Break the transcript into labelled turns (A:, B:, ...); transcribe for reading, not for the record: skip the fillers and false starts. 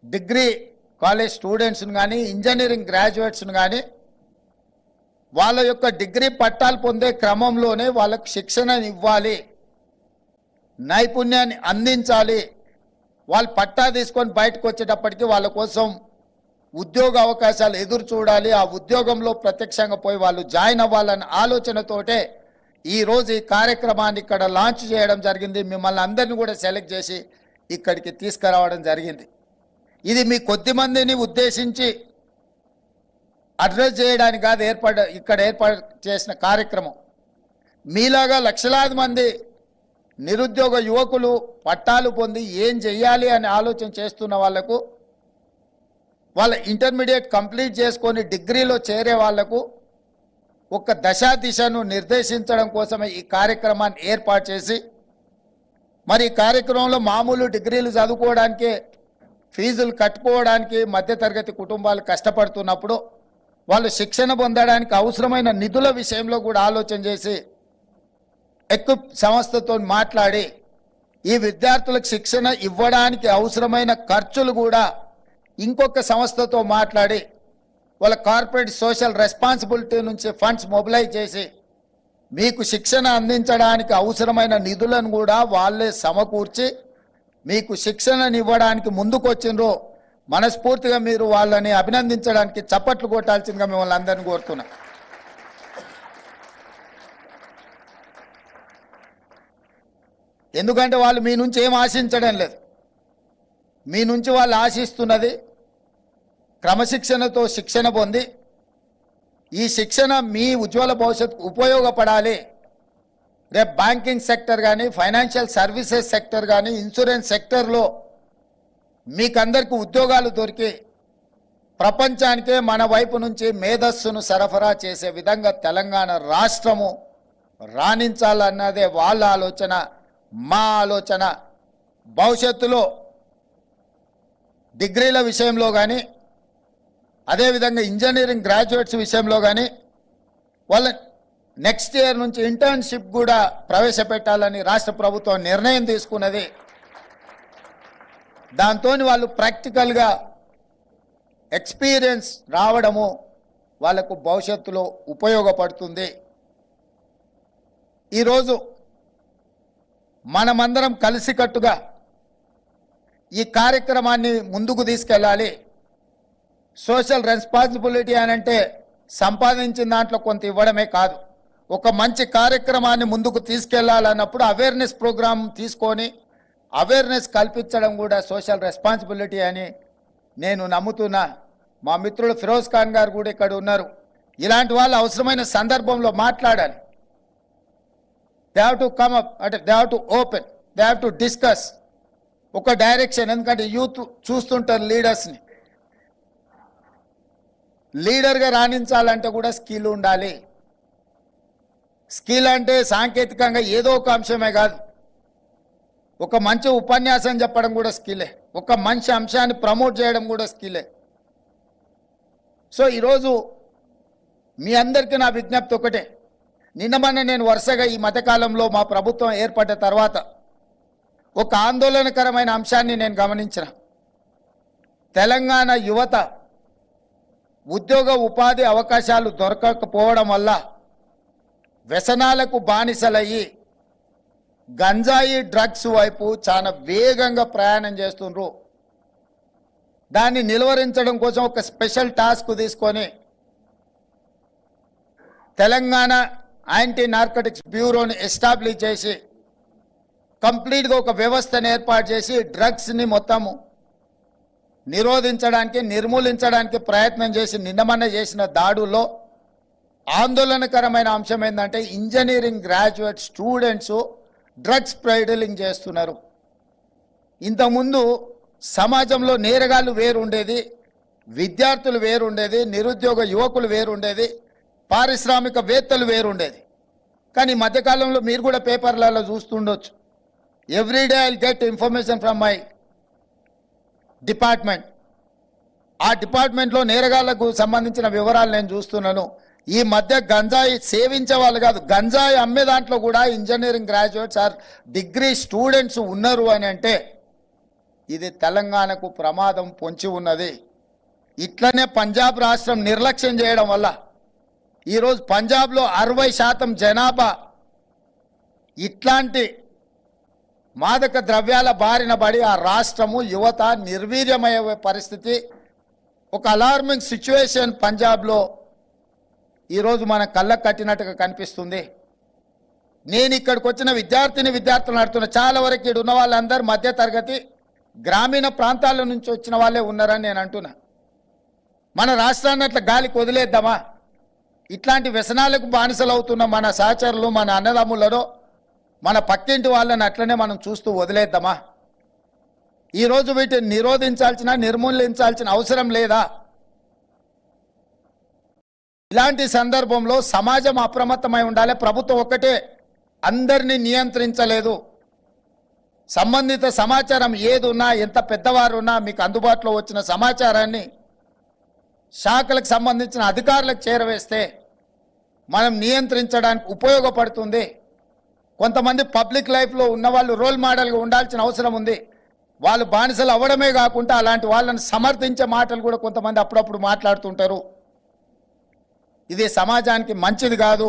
A: Degree college స్టూడెంట్స్ను కానీ engineering గ్రాడ్యుయేట్స్ను కానీ వాళ్ళ యొక్క డిగ్రీ పట్టాలు పొందే క్రమంలోనే వాళ్ళకు శిక్షణను ఇవ్వాలి, నైపుణ్యాన్ని అందించాలి. వాళ్ళు పట్టా తీసుకొని బయటకు వచ్చేటప్పటికి వాళ్ళ కోసం ఉద్యోగ అవకాశాలు ఎదురు చూడాలి. ఆ ఉద్యోగంలో ప్రత్యక్షంగా పోయి వాళ్ళు జాయిన్ అవ్వాలన్న ఆలోచనతోటే ఈరోజు ఈ కార్యక్రమాన్ని ఇక్కడ లాంచ్ చేయడం జరిగింది. మిమ్మల్ని అందరినీ కూడా సెలెక్ట్ చేసి ఇక్కడికి తీసుకురావడం జరిగింది. ఇది మీ కొద్ది మందిని ఉద్దేశించి అడ్రస్ చేయడానికి కాదు ఇక్కడ ఏర్పాటు చేసిన కార్యక్రమం. మీలాగా లక్షలాది మంది నిరుద్యోగ యువకులు పట్టాలు పొంది ఏం చెయ్యాలి అని ఆలోచన చేస్తున్న వాళ్లకు, వాళ్ళ ఇంటర్మీడియట్ కంప్లీట్ చేసుకొని డిగ్రీలో చేరే వాళ్లకు ఒక దశా దిశను నిర్దేశించడం కోసమే ఈ కార్యక్రమాన్ని ఏర్పాటు చేసి, మరి ఈ కార్యక్రమంలో మామూలు డిగ్రీలు చదువుకోవడానికి ఫీజులు కట్టుకోవడానికి మధ్యతరగతి కుటుంబాలు కష్టపడుతున్నప్పుడు వాళ్ళు శిక్షణ పొందడానికి అవసరమైన నిధుల విషయంలో కూడా ఆలోచన చేసి ఎక్విప్ సంస్థతో మాట్లాడి ఈ విద్యార్థులకు శిక్షణ ఇవ్వడానికి అవసరమైన ఖర్చులు కూడా ఇంకొక సంస్థతో మాట్లాడి వాళ్ళ కార్పొరేట్ సోషల్ రెస్పాన్సిబిలిటీ నుంచి ఫండ్స్ మొబిలైజ్ చేసి మీకు శిక్షణ అందించడానికి అవసరమైన నిధులను కూడా వాళ్ళే సమకూర్చి మీకు శిక్షణను ఇవ్వడానికి ముందుకొచ్చిండ్రో మనస్ఫూర్తిగా మీరు వాళ్ళని అభినందించడానికి చప్పట్లు కొట్టాల్సిందిగా మిమ్మల్ని అందరినీ కోరుతున్నా. ఎందుకంటే వాళ్ళు మీ నుంచి ఏం ఆశించడం లేదు. మీ నుంచి వాళ్ళు ఆశిస్తున్నది క్రమశిక్షణతో శిక్షణ పొంది ఈ శిక్షణ మీ ఉజ్వల భవిష్యత్తుకు ఉపయోగపడాలి. రేపు బ్యాంకింగ్ సెక్టర్ కానీ, ఫైనాన్షియల్ సర్వీసెస్ సెక్టర్ కానీ, ఇన్సూరెన్స్ సెక్టర్లో మీకందరికీ ఉద్యోగాలు దొరికి ప్రపంచానికే మన వైపు నుంచి మేధస్సును సరఫరా చేసే విధంగా తెలంగాణ రాష్ట్రము రాణించాలన్నదే వాళ్ళ ఆలోచన, మా ఆలోచన. భవిష్యత్తులో డిగ్రీల విషయంలో కానీ, అదేవిధంగా ఇంజనీరింగ్ గ్రాడ్యుయేట్స్ విషయంలో కానీ వాళ్ళ నెక్స్ట్ ఇయర్ నుంచి ఇంటర్న్షిప్ కూడా ప్రవేశపెట్టాలని రాష్ట్ర ప్రభుత్వం నిర్ణయం తీసుకున్నది. దాంతో వాళ్ళు ప్రాక్టికల్గా ఎక్స్పీరియన్స్ రావడము వాళ్ళకు భవిష్యత్తులో ఉపయోగపడుతుంది. ఈరోజు మనమందరం కలిసికట్టుగా ఈ కార్యక్రమాన్ని ముందుకు తీసుకెళ్ళాలి. సోషల్ రెస్పాన్సిబిలిటీ అని అంటే సంపాదించిన దాంట్లో కొంత ఇవ్వడమే కాదు, ఒక మంచి కార్యక్రమాన్ని ముందుకు తీసుకెళ్లాలన్నప్పుడు అవేర్నెస్ ప్రోగ్రామ్ తీసుకొని అవేర్నెస్ కల్పించడం కూడా సోషల్ రెస్పాన్సిబిలిటీ అని నేను నమ్ముతున్నా. మా మిత్రులు ఫిరోజ్ ఖాన్ గారు కూడా ఇక్కడ ఉన్నారు. ఇలాంటి వాళ్ళు అవసరమైన సందర్భంలో మాట్లాడాలి. They have to come up, అంటే they have to open, they have to discuss ఒక డైరెక్షన్. ఎందుకంటే యూత్ చూస్తుంటారు లీడర్స్ని. లీడర్గా రాణించాలంటే కూడా స్కిల్ ఉండాలి. స్కిల్ అంటే సాంకేతికంగా ఏదో ఒక అంశమే కాదు, ఒక మంచి ఉపన్యాసం చెప్పడం కూడా స్కిల్లే, ఒక మంచి అంశాన్ని ప్రమోట్ చేయడం కూడా స్కిల్లే. సో ఈరోజు మీ అందరికీ నా విజ్ఞప్తి ఒకటే. నిన్నమన్న నేను వరుసగా ఈ మధ్యకాలంలో మా ప్రభుత్వం ఏర్పడ్డ తర్వాత ఒక ఆందోళనకరమైన అంశాన్ని నేను గమనించిన. తెలంగాణ యువత ఉద్యోగ ఉపాధి అవకాశాలు దొరకకపోవడం వల్ల వ్యసనాలకు బానిసలయ్యి గంజాయి డ్రగ్స్ వైపు చాలా వేగంగా ప్రయాణం చేస్తుండ్రు. దాన్ని నిలువరించడం కోసం ఒక స్పెషల్ టాస్క్ తీసుకొని తెలంగాణ యాంటీ నార్కోటిక్స్ బ్యూరోని ఎస్టాబ్లిష్ చేసి కంప్లీట్గా ఒక వ్యవస్థను ఏర్పాటు చేసి డ్రగ్స్ని మొత్తము నిరోధించడానికి, నిర్మూలించడానికి ప్రయత్నం చేసి నిన్నమన్న చేసిన దాడుల్లో ఆందోళనకరమైన అంశం ఏంటంటే engineering graduate students drugs peddling చేస్తున్నారు. ఇంతకుముందు సమాజంలో నేరగాళ్ళు వేరుండేది, విద్యార్థులు వేరుండేది, నిరుద్యోగ యువకులు వేరుండేది, పారిశ్రామికవేత్తలు వేరుండేది. కానీ మధ్యకాలంలో మీరు కూడా పేపర్లలో చూస్తుండొచ్చు. Everyday I get information from my department. ఆ డిపార్ట్మెంట్లో నేరగాళ్లకు సంబంధించిన వివరాలు నేను చూస్తున్నాను. ఈ మధ్య గంజాయి సేవించే వాళ్ళు కాదు, గంజాయి అమ్మే దాంట్లో కూడా engineering graduates are degree students ఉన్నారు అని అంటే ఇది తెలంగాణకు ప్రమాదం పొంచి ఉన్నది. ఇట్లనే పంజాబ్ రాష్ట్రం నిర్లక్ష్యం చేయడం వల్ల ఈరోజు పంజాబ్లో 60% జనాభా ఇట్లాంటి మాదక ద్రవ్యాల బారిన పడి ఆ రాష్ట్రము యువత నిర్వీర్యమయ్యే పరిస్థితి, ఒక అలార్మింగ్ సిచ్యువేషన్ పంజాబ్లో ఈరోజు మన కళ్ళకు కట్టినట్టుగా కనిపిస్తుంది. నేను ఇక్కడికి వచ్చిన విద్యార్థులను అడుగుతున్న, చాలా వరకు ఇక్కడ ఉన్న వాళ్ళందరూ మధ్యతరగతి గ్రామీణ ప్రాంతాల నుంచి వచ్చిన వాళ్ళే ఉన్నారని నేను అంటున్నా. మన రాష్ట్రాన్ని అట్లా గాలికి వదిలేద్దామా? ఇట్లాంటి వ్యసనాలకు బానిసలు అవుతున్న మన సహచరులు, మన అన్నదమ్ములను, మన పక్కింటి వాళ్ళని అట్లనే మనం చూస్తూ వదిలేద్దామా? ఈరోజు వీటిని నిరోధించాల్సిన, నిర్మూలించాల్సిన అవసరం లేదా? ఇలాంటి సందర్భంలో సమాజం అప్రమత్తమై ఉండాలి. ప్రభుత్వం ఒక్కటే అందరినీ నియంత్రించలేదు. సంబంధిత సమాచారం ఏదున్నా, ఎంత పెద్దవారు ఉన్నా, మీకు అందుబాటులో వచ్చిన సమాచారాన్ని శాఖలకు సంబంధించిన అధికారులకు చేరవేస్తే మనం నియంత్రించడానికి ఉపయోగపడుతుంది. కొంతమంది పబ్లిక్ లైఫ్లో ఉన్నవాళ్ళు రోల్ మోడల్గా ఉండాల్సిన అవసరం ఉంది. వాళ్ళు బానిసలు అవ్వడమే కాకుండా అలాంటి వాళ్ళని సమర్థించే మాటలు కూడా కొంతమంది అప్పుడప్పుడు మాట్లాడుతుంటారు. ఇది సమాజానికి మంచిది కాదు.